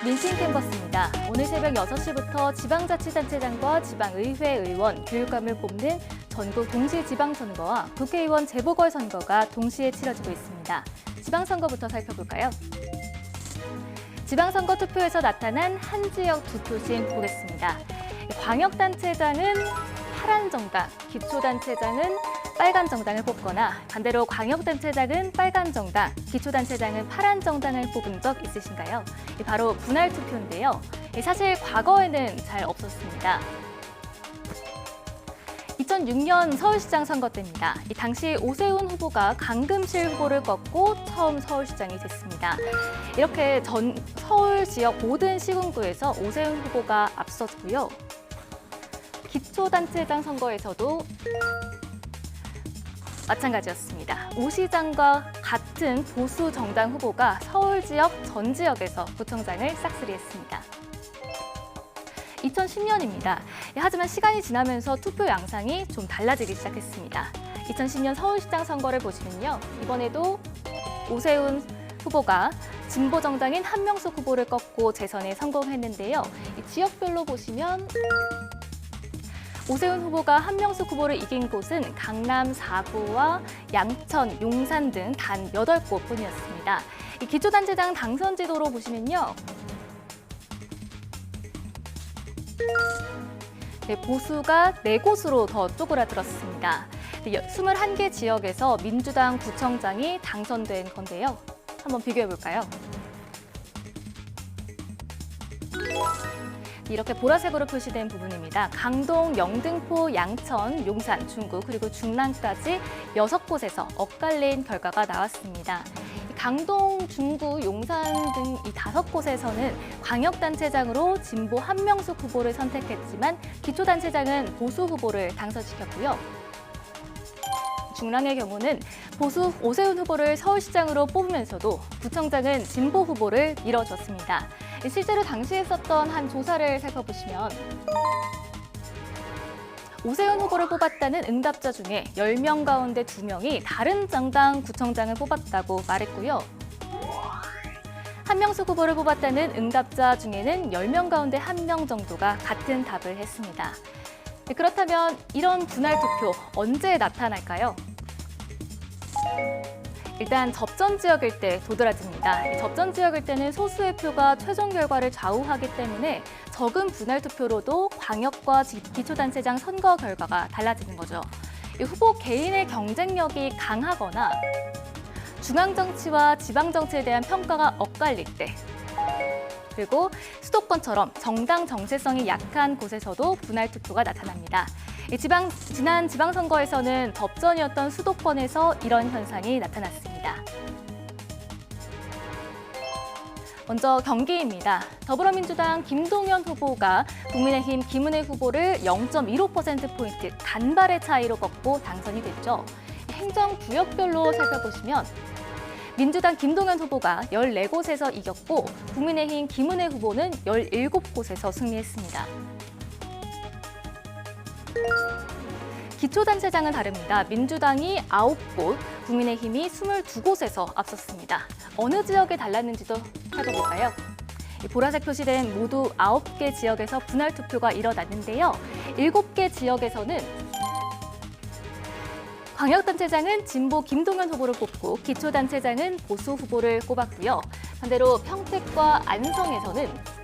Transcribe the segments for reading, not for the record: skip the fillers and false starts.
민심 캔버스입니다. 오늘 새벽 6시부터 지방자치단체장과 지방의회 의원, 교육감을 뽑는 전국 동시지방선거와 국회의원 재보궐선거가 동시에 치러지고 있습니다. 지방선거부터 살펴볼까요? 지방선거 투표에서 나타난 한 지역 두 표심 보겠습니다. 광역단체장은 파란 정당, 기초단체장은 빨간 정당을 뽑거나 반대로 광역단체장은 빨간 정당, 기초단체장은 파란 정당을 뽑은 적 있으신가요? 바로 분할 투표인데요. 사실 과거에는 잘 없었습니다. 2006년 서울시장 선거 때입니다. 당시 오세훈 후보가 강금실 후보를 꺾고 처음 서울시장이 됐습니다. 이렇게 서울 지역 모든 시군구에서 오세훈 후보가 앞섰고요. 기초단체장 선거에서도 마찬가지였습니다. 오 시장과 같은 보수 정당 후보가 서울 지역 전 지역에서 구청장을 싹쓸이했습니다. 2010년입니다. 하지만 시간이 지나면서 투표 양상이 좀 달라지기 시작했습니다. 2010년 서울시장 선거를 보시면요. 이번에도 오세훈 후보가 진보 정당인 한명숙 후보를 꺾고 재선에 성공했는데요. 이 지역별로 보시면 오세훈 후보가 한명숙 후보를 이긴 곳은 강남 4구와 양천, 용산 등 단 8곳 뿐이었습니다. 이 기초단체장 당선 지도로 보시면요. 보수가 4곳으로 더 쪼그라들었습니다. 21개 지역에서 민주당 구청장이 당선된 건데요. 한번 비교해 볼까요? 이렇게 보라색으로 표시된 부분입니다. 강동, 영등포, 양천, 용산, 중구, 그리고 중랑까지 6곳에서 엇갈린 결과가 나왔습니다. 강동, 중구, 용산 등 이 5곳에서는 광역단체장으로 진보 한명숙 후보를 선택했지만 기초단체장은 보수 후보를 당선시켰고요. 중랑의 경우는 보수 오세훈 후보를 서울시장으로 뽑으면서도 구청장은 진보 후보를 밀어줬습니다. 실제로 당시에 썼던 한 조사를 살펴보시면 오세훈 후보를 뽑았다는 응답자 중에 10명 가운데 2명이 다른 정당 구청장을 뽑았다고 말했고요. 한명숙 후보를 뽑았다는 응답자 중에는 10명 가운데 1명 정도가 같은 답을 했습니다. 그렇다면 이런 분할 투표 언제 나타날까요? 일단 접전 지역일 때 도드라집니다. 접전 지역일 때는 소수의 표가 최종 결과를 좌우하기 때문에 적은 분할 투표로도 광역과 기초단체장 선거 결과가 달라지는 거죠. 후보 개인의 경쟁력이 강하거나 중앙정치와 지방정치에 대한 평가가 엇갈릴 때, 그리고 수도권처럼 정당 정체성이 약한 곳에서도 분할 투표가 나타납니다. 지난 지방선거에서는 접전이었던 수도권에서 이런 현상이 나타났습니다. 먼저 경기입니다. 더불어민주당 김동연 후보가 국민의힘 김은혜 후보를 0.15%포인트 간발의 차이로 꺾고 당선이 됐죠. 행정구역별로 살펴보시면 민주당 김동연 후보가 14곳에서 이겼고 국민의힘 김은혜 후보는 17곳에서 승리했습니다. 기초단체장은 다릅니다. 민주당이 9곳, 국민의힘이 22곳에서 앞섰습니다. 어느 지역에 달랐는지도 살펴볼까요? 보라색 표시된 모두 9개 지역에서 분할 투표가 일어났는데요. 7개 지역에서는 광역단체장은 진보 김동연 후보를 뽑고 기초단체장은 보수 후보를 꼽았고요. 반대로 평택과 안성에서는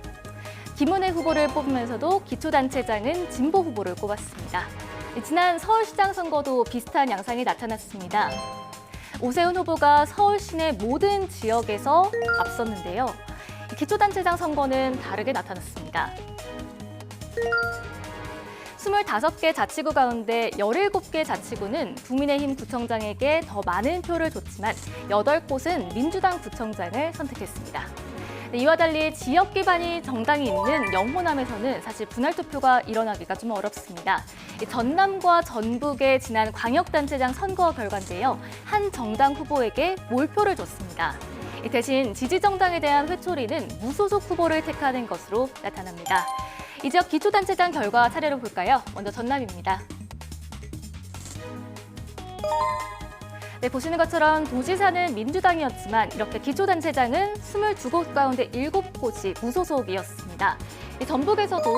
김은혜 후보를 뽑으면서도 기초단체장은 진보 후보를 꼽았습니다. 지난 서울시장 선거도 비슷한 양상이 나타났습니다. 오세훈 후보가 서울 시내 모든 지역에서 앞섰는데요. 기초단체장 선거는 다르게 나타났습니다. 25개 자치구 가운데 17개 자치구는 국민의힘 구청장에게 더 많은 표를 줬지만 8곳은 민주당 구청장을 선택했습니다. 이와 달리 지역 기반이 정당이 있는 영호남에서는 사실 분할 투표가 일어나기가 좀 어렵습니다. 전남과 전북의 지난 광역단체장 선거 결과인데요. 한 정당 후보에게 몰표를 줬습니다. 대신 지지정당에 대한 회초리는 무소속 후보를 택하는 것으로 나타납니다. 이 지역 기초단체장 결과 차례로 볼까요? 먼저 전남입니다. 네, 보시는 것처럼 도지사는 민주당이었지만 이렇게 기초단체장은 22곳 가운데 7곳이 무소속이었습니다. 전북에서도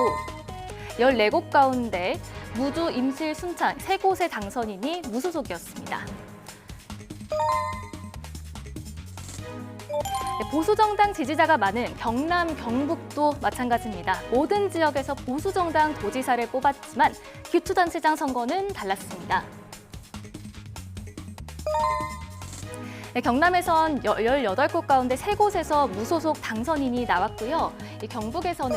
14곳 가운데 무주, 임실, 순창 3곳의 당선인이 무소속이었습니다. 보수정당 지지자가 많은 경남, 경북도 마찬가지입니다. 모든 지역에서 보수정당 도지사를 뽑았지만 기초단체장 선거는 달랐습니다. 네, 경남에선 18곳 가운데 3곳에서 무소속 당선인이 나왔고요. 경북에서는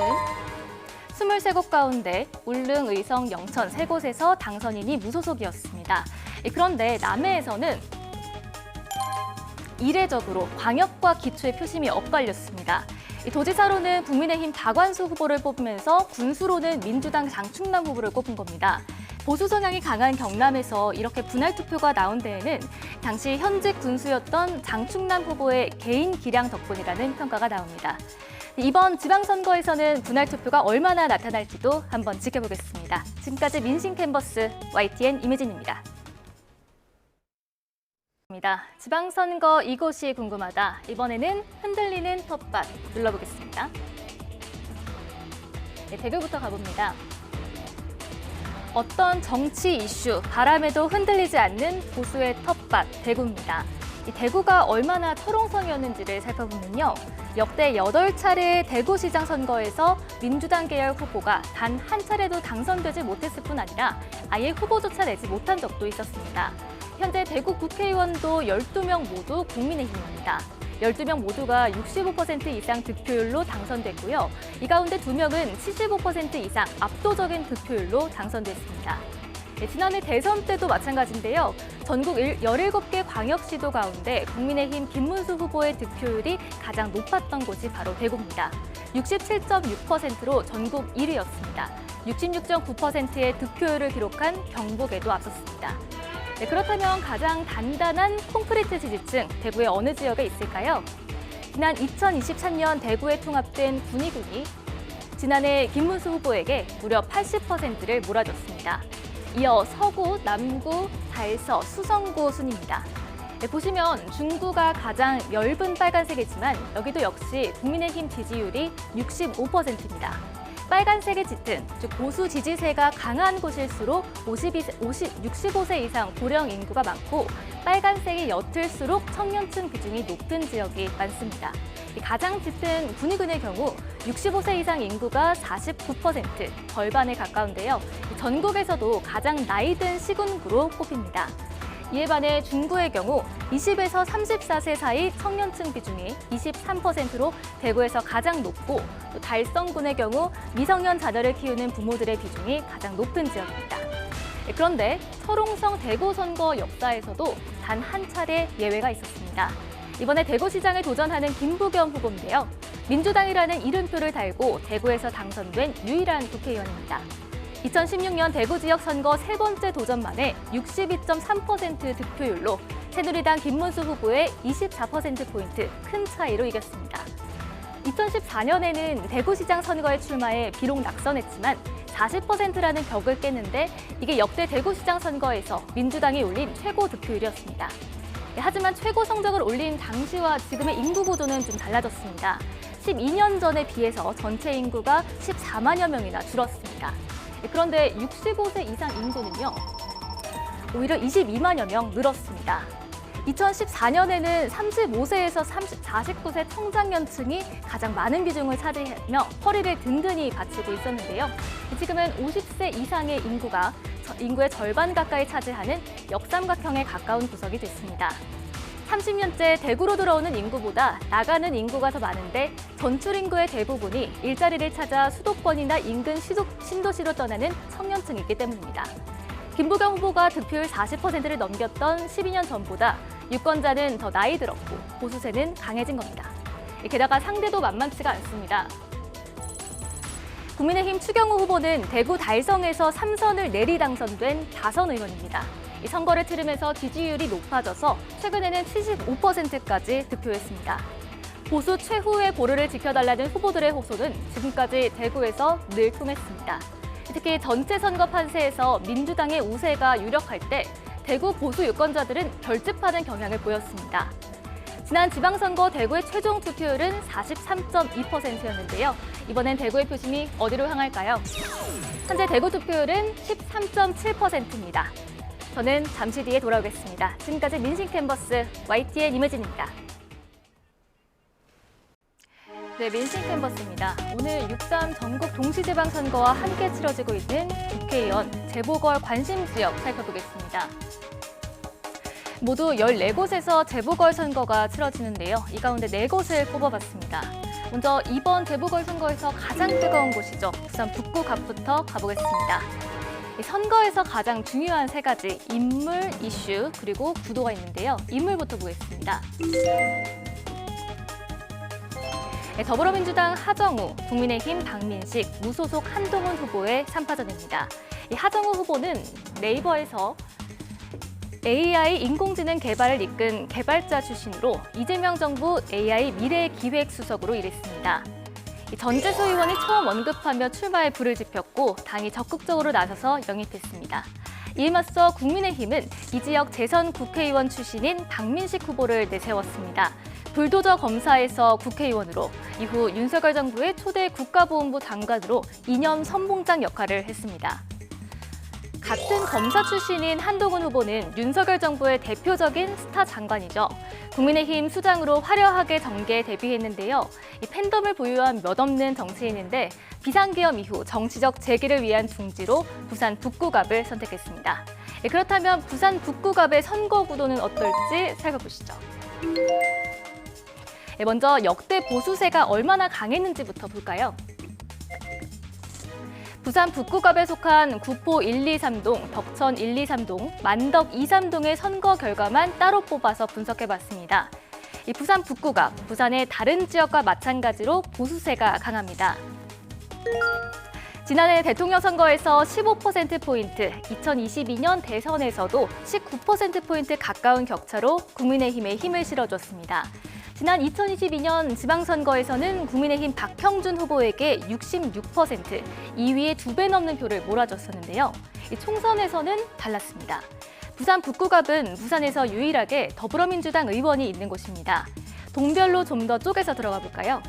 23곳 가운데 울릉, 의성, 영천 3곳에서 당선인이 무소속이었습니다. 그런데 남해에서는 이례적으로 광역과 기초의 표심이 엇갈렸습니다. 도지사로는 국민의힘 박완수 후보를 뽑으면서 군수로는 민주당 장충남 후보를 꼽은 겁니다. 보수 성향이 강한 경남에서 이렇게 분할 투표가 나온 데에는 당시 현직 군수였던 장충남 후보의 개인 기량 덕분이라는 평가가 나옵니다. 이번 지방선거에서는 분할 투표가 얼마나 나타날지도 한번 지켜보겠습니다. 지금까지 민심 캔버스 YTN 임혜진입니다. 지방선거 이곳이 궁금하다. 이번에는 흔들리는 텃밭 눌러보겠습니다. 네, 대구부터 가봅니다. 어떤 정치 이슈, 바람에도 흔들리지 않는 보수의 텃밭, 대구입니다. 이 대구가 얼마나 철옹성이었는지를 살펴보면요. 역대 8차례의 대구시장 선거에서 민주당 계열 후보가 단 한 차례도 당선되지 못했을 뿐 아니라 아예 후보조차 내지 못한 적도 있었습니다. 현재 대구 국회의원도 12명 모두 국민의힘입니다. 12명 모두가 65% 이상 득표율로 당선됐고요. 이 가운데 2명은 75% 이상 압도적인 득표율로 당선됐습니다. 네, 지난해 대선 때도 마찬가지인데요. 전국 17개 광역시도 가운데 국민의힘 김문수 후보의 득표율이 가장 높았던 곳이 바로 대구입니다. 67.6%로 전국 1위였습니다. 66.9%의 득표율을 기록한 경북에도 앞섰습니다. 네, 그렇다면 가장 단단한 콘크리트 지지층, 대구의 어느 지역에 있을까요? 지난 2023년 대구에 통합된 군의군이 지난해 김문수 후보에게 무려 80%를 몰아줬습니다. 이어 서구, 남구, 달서, 수성구 순입니다. 네, 보시면 중구가 가장 엷은 빨간색이지만 여기도 역시 국민의힘 지지율이 65%입니다. 빨간색의 짙은, 즉 보수 지지세가 강한 곳일수록 65세 이상 고령 인구가 많고 빨간색이 옅을수록 청년층 비중이 높은 지역이 많습니다. 가장 짙은 군의군의 경우 65세 이상 인구가 49%, 절반에 가까운데요. 전국에서도 가장 나이든 시군구로 꼽힙니다. 이에 반해 중구의 경우 20에서 34세 사이 청년층 비중이 23%로 대구에서 가장 높고 또 달성군의 경우 미성년 자녀를 키우는 부모들의 비중이 가장 높은 지역입니다. 그런데 철옹성 대구 선거 역사에서도 단 한 차례 예외가 있었습니다. 이번에 대구시장에 도전하는 김부겸 후보인데요. 민주당이라는 이름표를 달고 대구에서 당선된 유일한 국회의원입니다. 2016년 대구 지역 선거 3번째 도전 만에 62.3% 득표율로 새누리당 김문수 후보의 24%포인트 큰 차이로 이겼습니다. 2014년에는 대구시장 선거에 출마해 비록 낙선했지만 40%라는 벽을 깼는데 이게 역대 대구시장 선거에서 민주당이 올린 최고 득표율이었습니다. 하지만 최고 성적을 올린 당시와 지금의 인구 구조는 좀 달라졌습니다. 12년 전에 비해서 전체 인구가 14만여 명이나 줄었습니다. 그런데 65세 이상 인구는요, 오히려 22만여 명 늘었습니다. 2014년에는 35세에서 49세 청장년층이 가장 많은 비중을 차지하며 허리를 든든히 받치고 있었는데요. 지금은 50세 이상의 인구의 절반 가까이 차지하는 역삼각형에 가까운 구석이 됐습니다. 30년째 대구로 들어오는 인구보다 나가는 인구가 더 많은데 전출 인구의 대부분이 일자리를 찾아 수도권이나 인근 신도시로 떠나는 청년층이기 때문입니다. 김부겸 후보가 득표율 40%를 넘겼던 12년 전보다 유권자는 더 나이 들었고 보수세는 강해진 겁니다. 게다가 상대도 만만치가 않습니다. 국민의힘 추경호 후보는 대구 달성에서 3선을 내리 당선된 다선 의원입니다. 이 선거를 치르면서 지지율이 높아져서 최근에는 75%까지 득표했습니다. 보수 최후의 보루를 지켜달라는 후보들의 호소는 지금까지 대구에서 늘 통했습니다. 특히 전체 선거 판세에서 민주당의 우세가 유력할 때 대구 보수 유권자들은 결집하는 경향을 보였습니다. 지난 지방선거 대구의 최종 투표율은 43.2%였는데요. 이번엔 대구의 표심이 어디로 향할까요? 현재 대구 투표율은 13.7%입니다. 저는 잠시 뒤에 돌아오겠습니다. 지금까지 민심 캔버스 YTN 임혜진입니다. 네, 민심 캔버스입니다. 오늘 6.3 전국 동시지방선거와 함께 치러지고 있는 국회의원 재보궐 관심 지역 살펴보겠습니다. 모두 14곳에서 재보궐선거가 치러지는데요. 이 가운데 4곳을 꼽아봤습니다. 먼저 이번 재보궐선거에서 가장 뜨거운 곳이죠. 부산 북구갑부터 가보겠습니다. 선거에서 가장 중요한 3가지, 인물, 이슈, 그리고 구도가 있는데요. 인물부터 보겠습니다. 더불어민주당 하정우, 국민의힘 박민식, 무소속 한동훈 후보의 3파전입니다. 이 하정우 후보는 네이버에서 AI 인공지능 개발을 이끈 개발자 출신으로 이재명 정부 AI 미래기획수석으로 일했습니다. 전재수 의원이 처음 언급하며 출마에 불을 지폈고 당이 적극적으로 나서서 영입했습니다. 이에 맞서 국민의힘은 이 지역 재선 국회의원 출신인 박민식 후보를 내세웠습니다. 불도저 검사에서 국회의원으로 이후 윤석열 정부의 초대 국가보훈부 장관으로 이념 선봉장 역할을 했습니다. 같은 검사 출신인 한동훈 후보는 윤석열 정부의 대표적인 스타 장관이죠. 국민의힘 수장으로 화려하게 정계에 데뷔했는데요. 이 팬덤을 보유한 몇 없는 정치인인데 비상계엄 이후 정치적 재기를 위한 둥지로 부산 북구갑을 선택했습니다. 그렇다면 부산 북구갑의 선거 구도는 어떨지 살펴보시죠. 먼저 역대 보수세가 얼마나 강했는지부터 볼까요? 부산 북구갑에 속한 구포 1, 2, 3동, 덕천 1, 2, 3동, 만덕 2, 3동의 선거 결과만 따로 뽑아서 분석해봤습니다. 이 부산 북구갑, 부산의 다른 지역과 마찬가지로 보수세가 강합니다. 지난해 대통령 선거에서 15%포인트, 2022년 대선에서도 19%포인트 가까운 격차로 국민의힘에 힘을 실어줬습니다. 지난 2022년 지방선거에서는 국민의힘 박형준 후보에게 66%, 2위에 2배 넘는 표를 몰아줬었는데요. 이 총선에서는 달랐습니다. 부산 북구갑은 부산에서 유일하게 더불어민주당 의원이 있는 곳입니다. 동별로 좀 더 쪼개서 들어가 볼까요?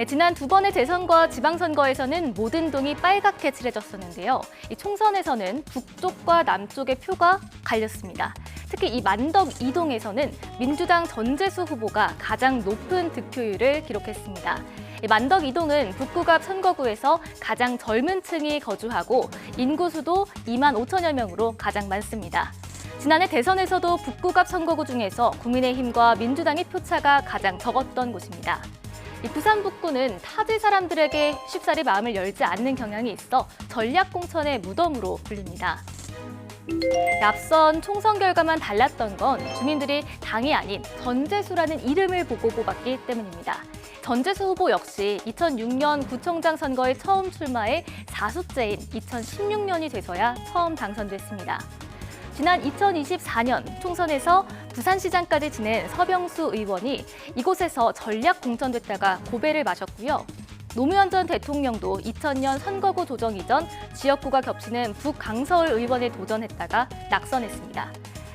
지난 2번의 대선과 지방선거에서는 모든 동이 빨갛게 칠해졌었는데요. 이 총선에서는 북쪽과 남쪽의 표가 갈렸습니다. 특히 이 만덕 2동에서는 민주당 전재수 후보가 가장 높은 득표율을 기록했습니다. 만덕 2동은 북구갑 선거구에서 가장 젊은 층이 거주하고 인구수도 2만 5천여 명으로 가장 많습니다. 지난해 대선에서도 북구갑 선거구 중에서 국민의힘과 민주당의 표차가 가장 적었던 곳입니다. 이 부산 북구는 타지 사람들에게 쉽사리 마음을 열지 않는 경향이 있어 전략공천의 무덤으로 불립니다. 앞선 총선 결과만 달랐던 건 주민들이 당이 아닌 전재수라는 이름을 보고 뽑았기 때문입니다. 전재수 후보 역시 2006년 구청장 선거에 처음 출마해 4수째인 2016년이 돼서야 처음 당선됐습니다. 지난 2024년 총선에서 부산시장까지 지낸 서병수 의원이 이곳에서 전략 공천됐다가 고배를 마셨고요. 노무현 전 대통령도 2000년 선거구 조정 이전 지역구가 겹치는 북강서울 의원에 도전했다가 낙선했습니다.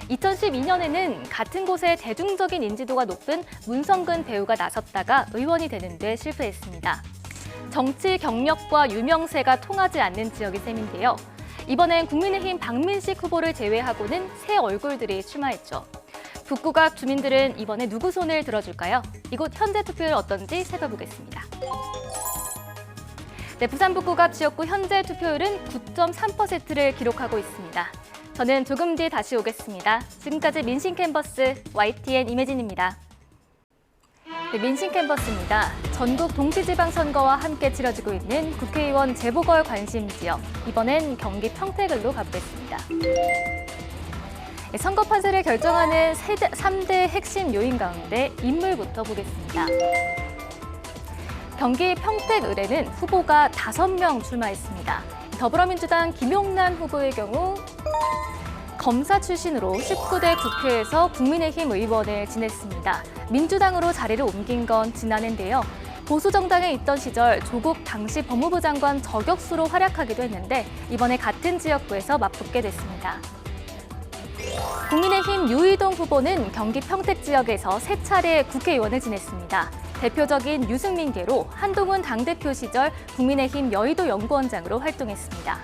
2012년에는 같은 곳에 대중적인 인지도가 높은 문성근 배우가 나섰다가 의원이 되는 데 실패했습니다. 정치 경력과 유명세가 통하지 않는 지역이 셈인데요. 이번엔 국민의힘 박민식 후보를 제외하고는 새 얼굴들이 출마했죠. 북구갑 주민들은 이번에 누구 손을 들어줄까요? 이곳 현재 투표율 어떤지 살펴보겠습니다. 네, 부산 북구갑 지역구 현재 투표율은 9.3%를 기록하고 있습니다. 저는 조금 뒤 다시 오겠습니다. 지금까지 민심 캔버스 YTN 임혜진입니다. 네, 민심 캔버스입니다. 전국 동시지방선거와 함께 치러지고 있는 국회의원 재보궐 관심 지역. 이번엔 경기 평택을로 가보겠습니다. 네, 선거 판세를 결정하는 3대 핵심 요인 가운데 인물부터 보겠습니다. 경기 평택을에는 후보가 5명 출마했습니다. 더불어민주당 김용남 후보의 경우 검사 출신으로 19대 국회에서 국민의힘 의원을 지냈습니다. 민주당으로 자리를 옮긴 건 지난해인데요. 보수정당에 있던 시절 조국 당시 법무부 장관 저격수로 활약하기도 했는데 이번에 같은 지역구에서 맞붙게 됐습니다. 국민의힘 유이동 후보는 경기 평택 지역에서 3차례 국회의원을 지냈습니다. 대표적인 유승민계로 한동훈 당대표 시절 국민의힘 여의도 연구원장으로 활동했습니다.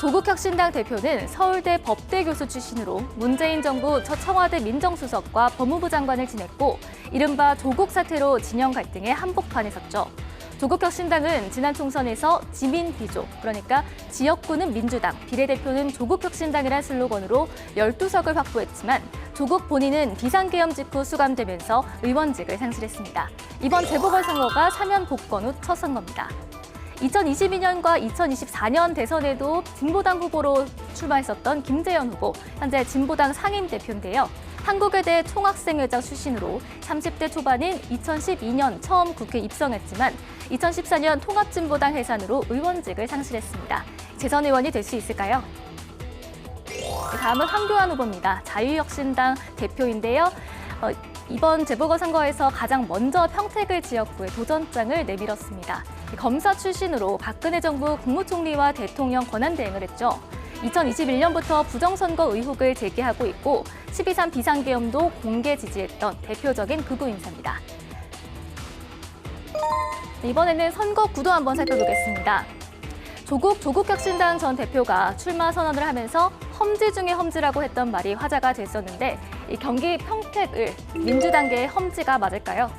조국혁신당 대표는 서울대 법대 교수 출신으로 문재인 정부 첫 청와대 민정수석과 법무부 장관을 지냈고 이른바 조국 사태로 진영 갈등의 한복판에 섰죠. 조국혁신당은 지난 총선에서 지민 비조, 그러니까 지역구는 민주당, 비례대표는 조국혁신당이란 슬로건으로 12석을 확보했지만 조국 본인은 비상계엄 직후 수감되면서 의원직을 상실했습니다. 이번 재보궐선거가 사면 복권 후 첫 선거입니다. 2022년과 2024년 대선에도 진보당 후보로 출마했었던 김재현 후보, 현재 진보당 상임대표인데요. 한국외대 총학생회장 출신으로 30대 초반인 2012년 처음 국회 입성했지만 2014년 통합진보당 해산으로 의원직을 상실했습니다. 재선 의원이 될 수 있을까요? 다음은 황교안 후보입니다. 자유혁신당 대표인데요. 이번 재보궐선거에서 가장 먼저 평택을 지역구에 도전장을 내밀었습니다. 검사 출신으로 박근혜 정부 국무총리와 대통령 권한대행을 했죠. 2021년부터 부정선거 의혹을 제기하고 있고 12.3 비상계엄도 공개 지지했던 대표적인 극우 인사입니다. 이번에는 선거 구도 한번 살펴보겠습니다. 조국혁신당 전 대표가 출마 선언을 하면서 험지 중에 험지라고 했던 말이 화제가 됐었는데 이 경기 평택을 민주당계의 험지가 맞을까요?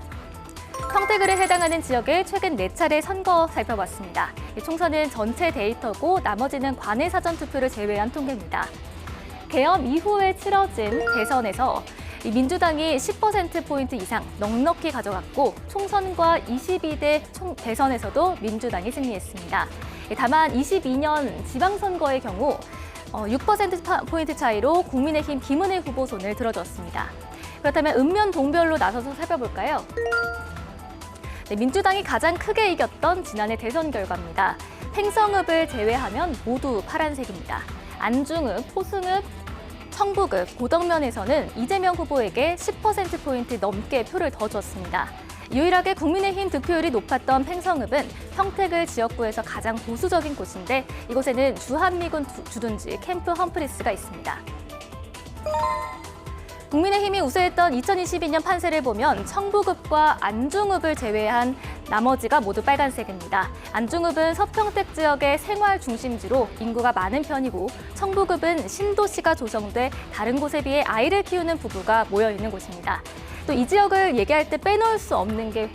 평택을에 해당하는 지역의 최근 4차례 선거 살펴봤습니다. 총선은 전체 데이터고 나머지는 관내 사전투표를 제외한 통계입니다. 계엄 이후에 치러진 대선에서 민주당이 10%포인트 이상 넉넉히 가져갔고 총선과 22대 대선에서도 민주당이 승리했습니다. 다만 22년 지방선거의 경우 6%포인트 차이로 국민의힘 김은혜 후보 손을 들어줬습니다. 그렇다면 읍면 동별로 나서서 살펴볼까요? 네, 민주당이 가장 크게 이겼던 지난해 대선 결과입니다. 팽성읍을 제외하면 모두 파란색입니다. 안중읍, 포승읍, 청부읍, 고덕면에서는 이재명 후보에게 10%포인트 넘게 표를 더 줬습니다. 유일하게 국민의힘 득표율이 높았던 팽성읍은 평택을 지역구에서 가장 보수적인 곳인데 이곳에는 주한미군 주둔지 캠프 험프리스가 있습니다. 국민의힘이 우세했던 2022년 판세를 보면 청부읍과 안중읍을 제외한 나머지가 모두 빨간색입니다. 안중읍은 서평택 지역의 생활 중심지로 인구가 많은 편이고 청부읍은 신도시가 조성돼 다른 곳에 비해 아이를 키우는 부부가 모여있는 곳입니다. 또 이 지역을 얘기할 때 빼놓을 수 없는 게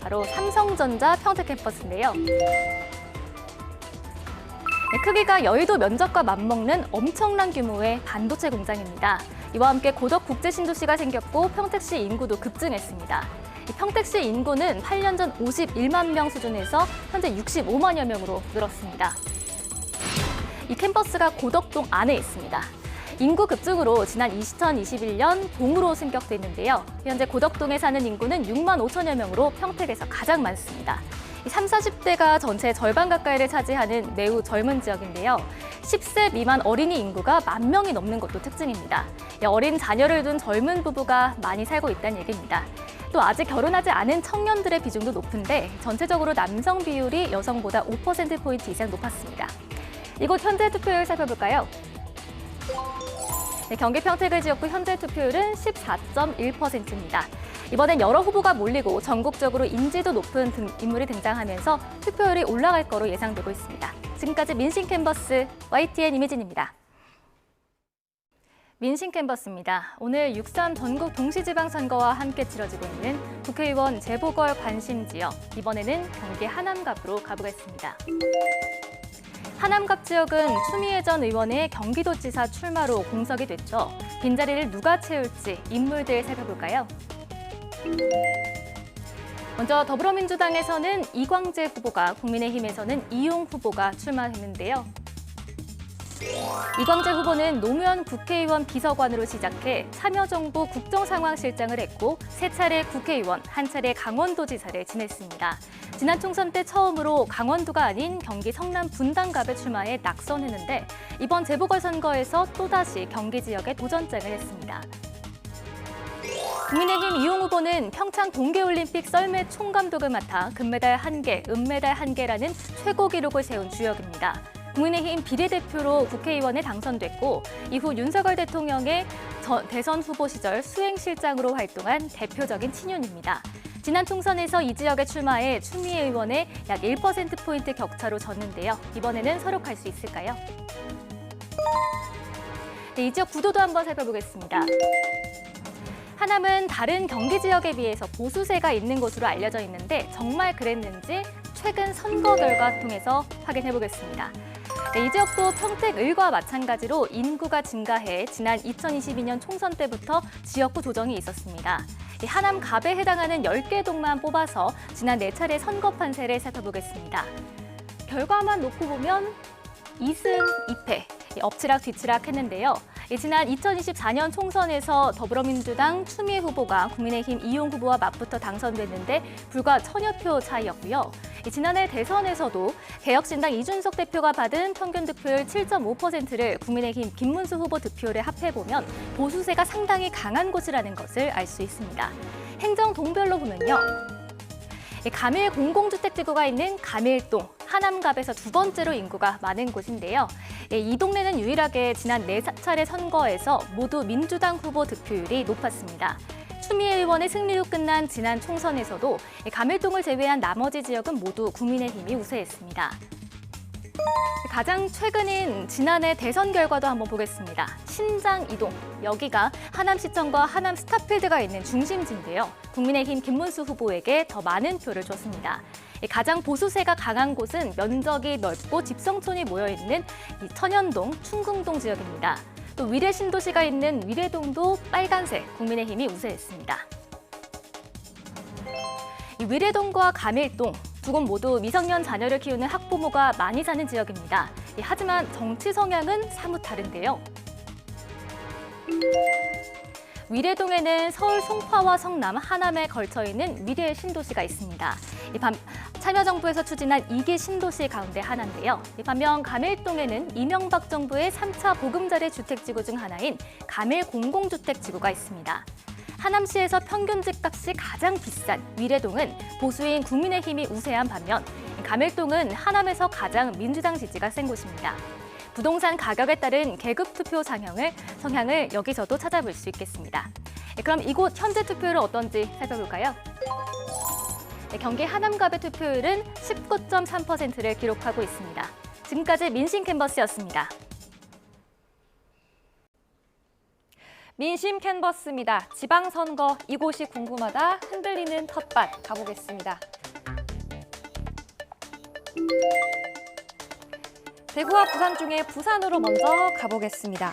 바로 삼성전자 평택 캠퍼스인데요. 크기가 여의도 면적과 맞먹는 엄청난 규모의 반도체 공장입니다. 이와 함께 고덕 국제신도시가 생겼고 평택시 인구도 급증했습니다. 평택시 인구는 8년 전 51만 명 수준에서 현재 65만여 명으로 늘었습니다. 이 캠퍼스가 고덕동 안에 있습니다. 인구 급증으로 지난 2021년 동으로 승격됐는데요. 현재 고덕동에 사는 인구는 6만 5천여 명으로 평택에서 가장 많습니다. 30, 40대가 전체 절반 가까이를 차지하는 매우 젊은 지역인데요. 10세 미만 어린이 인구가 10,000명이 넘는 것도 특징입니다. 어린 자녀를 둔 젊은 부부가 많이 살고 있다는 얘기입니다. 또 아직 결혼하지 않은 청년들의 비중도 높은데 전체적으로 남성 비율이 여성보다 5%포인트 이상 높았습니다. 이곳 현재 투표율 살펴볼까요? 네, 경기 평택을 지역구 현재 투표율은 14.1%입니다. 이번엔 여러 후보가 몰리고 전국적으로 인지도 높은 인물이 등장하면서 투표율이 올라갈 거로 예상되고 있습니다. 지금까지 민심 캔버스 YTN 이미진입니다. 민심 캔버스입니다. 오늘 6.3 전국 동시지방선거와 함께 치러지고 있는 국회의원 재보궐 관심 지역, 이번에는 경기 하남갑으로 가보겠습니다. 하남갑 지역은 추미애 전 의원의 경기도지사 출마로 공석이 됐죠. 빈자리를 누가 채울지 인물들 살펴볼까요? 먼저 더불어민주당에서는 이광재 후보가, 국민의힘에서는 이용 후보가 출마했는데요. 이광재 후보는 노무현 국회의원 비서관으로 시작해 참여정부 국정상황실장을 했고 3차례 국회의원, 1차례 강원도지사를 지냈습니다. 지난 총선 때 처음으로 강원도가 아닌 경기 성남 분당갑에 출마해 낙선했는데 이번 재보궐선거에서 또다시 경기 지역에 도전장을 했습니다. 국민의힘 이용 후보는 평창 동계올림픽 썰매 총감독을 맡아 금메달 1개, 은메달 1개라는 최고 기록을 세운 주역입니다. 국민의힘 비례대표로 국회의원에 당선됐고 이후 윤석열 대통령의 대선 후보 시절 수행실장으로 활동한 대표적인 친윤입니다. 지난 총선에서 이 지역에 출마해 추미애 의원의 약 1%포인트 격차로 졌는데요. 이번에는 서력할 수 있을까요? 네, 이 지역 구도도 한번 살펴보겠습니다. 하남은 다른 경기 지역에 비해서 보수세가 있는 곳으로 알려져 있는데 정말 그랬는지 최근 선거 결과 통해서 확인해 보겠습니다. 네, 이 지역도 평택을과 마찬가지로 인구가 증가해 지난 2022년 총선 때부터 지역구 조정이 있었습니다. 하남 갑에 해당하는 10개 동만 뽑아서 지난 4차례 선거 판세를 살펴보겠습니다. 결과만 놓고 보면 2승 2패, 엎치락 뒤치락 했는데요. 지난 2024년 총선에서 더불어민주당 추미애 후보가 국민의힘 이용 후보와 맞붙어 당선됐는데 불과 1000여 표 차이였고요. 지난해 대선에서도 개혁신당 이준석 대표가 받은 평균 득표율 7.5%를 국민의힘 김문수 후보 득표율에 합해보면 보수세가 상당히 강한 곳이라는 것을 알 수 있습니다. 행정 동별로 보면요. 가밀 공공주택지구가 있는 가밀동, 하남갑에서 두 번째로 인구가 많은 곳인데요. 이 동네는 유일하게 지난 4차례 선거에서 모두 민주당 후보 득표율이 높았습니다. 추미애 의원의 승리로 끝난 지난 총선에서도 가밀동을 제외한 나머지 지역은 모두 국민의힘이 우세했습니다. 가장 최근인 지난해 대선 결과도 한번 보겠습니다. 신장 이동, 여기가 하남시청과 하남 스타필드가 있는 중심지인데요. 국민의힘 김문수 후보에게 더 많은 표를 줬습니다. 가장 보수세가 강한 곳은 면적이 넓고 집성촌이 모여있는 이 천연동, 충궁동 지역입니다. 또 위례 신도시가 있는 위례동도 빨간색, 국민의힘이 우세했습니다. 이 위례동과 가밀동, 두 곳 모두 미성년 자녀를 키우는 학부모가 많이 사는 지역입니다. 하지만 정치 성향은 사뭇 다른데요. 위례동에는 서울 송파와 성남, 하남에 걸쳐 있는 위례 신도시가 있습니다. 참여정부에서 추진한 2기 신도시 가운데 하나인데요. 반면 가밀동에는 이명박 정부의 3차 보금자리 주택지구 중 하나인 가밀 공공주택지구가 있습니다. 하남시에서 평균 집값이 가장 비싼 위례동은 보수인 국민의힘이 우세한 반면 가밀동은 하남에서 가장 민주당 지지가 센 곳입니다. 부동산 가격에 따른 계급 투표 성향을 여기서도 찾아볼 수 있겠습니다. 그럼 이곳 현재 투표율은 어떤지 살펴볼까요? 경기 하남갑의 투표율은 19.3%를 기록하고 있습니다. 지금까지 민심 캔버스였습니다. 민심 캔버스입니다. 지방선거 이곳이 궁금하다 흔들리는 텃밭 가보겠습니다. 대구와 부산 중에 부산으로 먼저 가보겠습니다.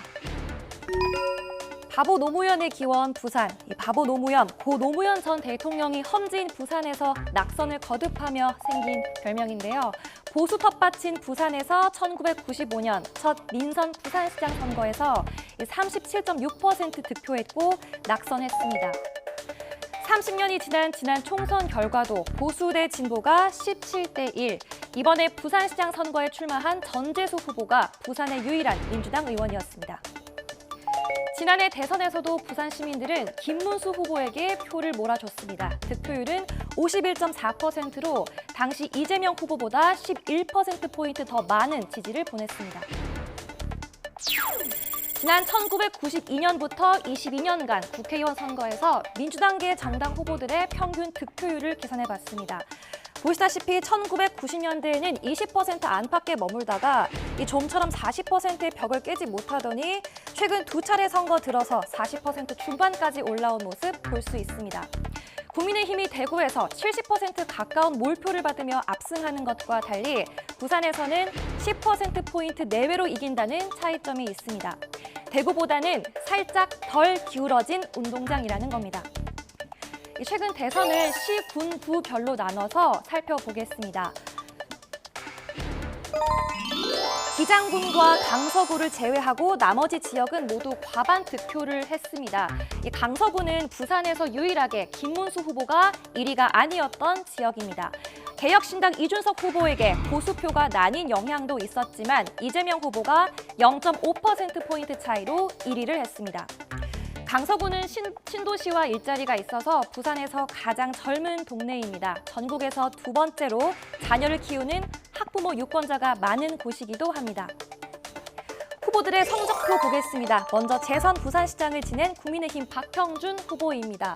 바보 노무현의 기원 부산, 이 바보 노무현, 고 노무현 전 대통령이 험지인 부산에서 낙선을 거듭하며 생긴 별명인데요. 보수 텃밭인 부산에서 1995년 첫 민선 부산시장 선거에서 37.6% 득표했고 낙선했습니다. 30년이 지난 총선 결과도 보수 대 진보가 17대 1. 이번에 부산시장 선거에 출마한 전재수 후보가 부산의 유일한 민주당 의원이었습니다. 지난해 대선에서도 부산 시민들은 김문수 후보에게 표를 몰아줬습니다. 득표율은 51.4%로 당시 이재명 후보보다 11%포인트 더 많은 지지를 보냈습니다. 지난 1992년부터 22년간 국회의원 선거에서 민주당계 정당 후보들의 평균 득표율을 계산해봤습니다. 보시다시피 1990년대에는 20% 안팎에 머물다가 이 좀처럼 40%의 벽을 깨지 못하더니 최근 두 차례 선거 들어서 40% 중반까지 올라온 모습 볼 수 있습니다. 국민의힘이 대구에서 70% 가까운 몰표를 받으며 압승하는 것과 달리 부산에서는 10%포인트 내외로 이긴다는 차이점이 있습니다. 대구보다는 살짝 덜 기울어진 운동장이라는 겁니다. 최근 대선을 시, 군, 구별로 나눠서 살펴보겠습니다. 기장군과 강서구를 제외하고 나머지 지역은 모두 과반 득표를 했습니다. 강서구는 부산에서 유일하게 김문수 후보가 1위가 아니었던 지역입니다. 개혁신당 이준석 후보에게 보수표가 나뉜 영향도 있었지만 이재명 후보가 0.5%포인트 차이로 1위를 했습니다. 강서구는 신도시와 일자리가 있어서 부산에서 가장 젊은 동네입니다. 전국에서 두 번째로 자녀를 키우는 학부모 유권자가 많은 곳이기도 합니다. 후보들의 성적표 보겠습니다. 먼저 재선 부산시장을 지낸 국민의힘 박형준 후보입니다.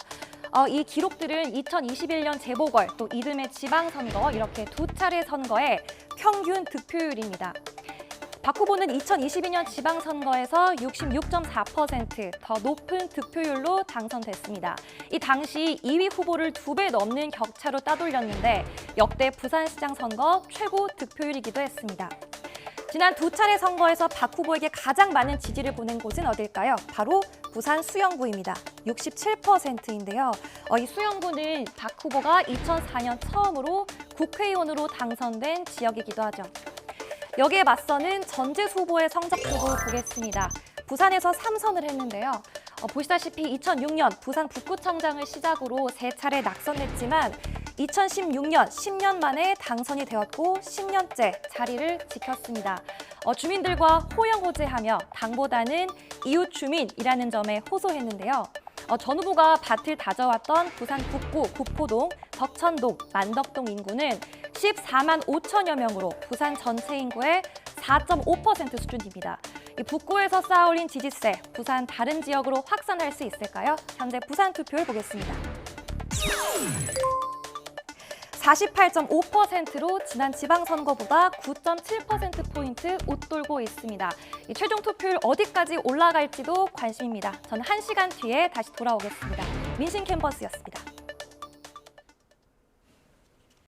이 기록들은 2021년 재보궐, 또 이듬해 지방선거 이렇게 두 차례 선거의 평균 득표율입니다. 박 후보는 2022년 지방선거에서 66.4%, 더 높은 득표율로 당선됐습니다. 이 당시 2위 후보를 2배 넘는 격차로 따돌렸는데 역대 부산시장 선거 최고 득표율이기도 했습니다. 지난 두 차례 선거에서 박 후보에게 가장 많은 지지를 보낸 곳은 어딜까요? 바로 부산 수영구입니다. 67%인데요. 이 수영구는 박 후보가 2004년 처음으로 국회의원으로 당선된 지역이기도 하죠. 여기에 맞서는 전재수 후보의 성적표도 보겠습니다. 부산에서 3선을 했는데요. 보시다시피 2006년 부산 북구청장을 시작으로 3차례 낙선했지만 2016년 10년 만에 당선이 되었고 10년째 자리를 지켰습니다. 주민들과 호영호재하며 당보다는 이웃 주민이라는 점에 호소했는데요. 전 후보가 밭을 다져왔던 부산 북구, 구포동, 덕천동, 만덕동 인구는 14만 5천여 명으로 부산 전체 인구의 4.5% 수준입니다. 이 북구에서 쌓아올린 지지세, 부산 다른 지역으로 확산할 수 있을까요? 현재 부산 투표를 보겠습니다. 48.5%로 지난 지방선거보다 9.7%포인트 웃돌고 있습니다. 이 최종 투표율 어디까지 올라갈지도 관심입니다. 저는 1시간 뒤에 다시 돌아오겠습니다. 민신 캠퍼스였습니다.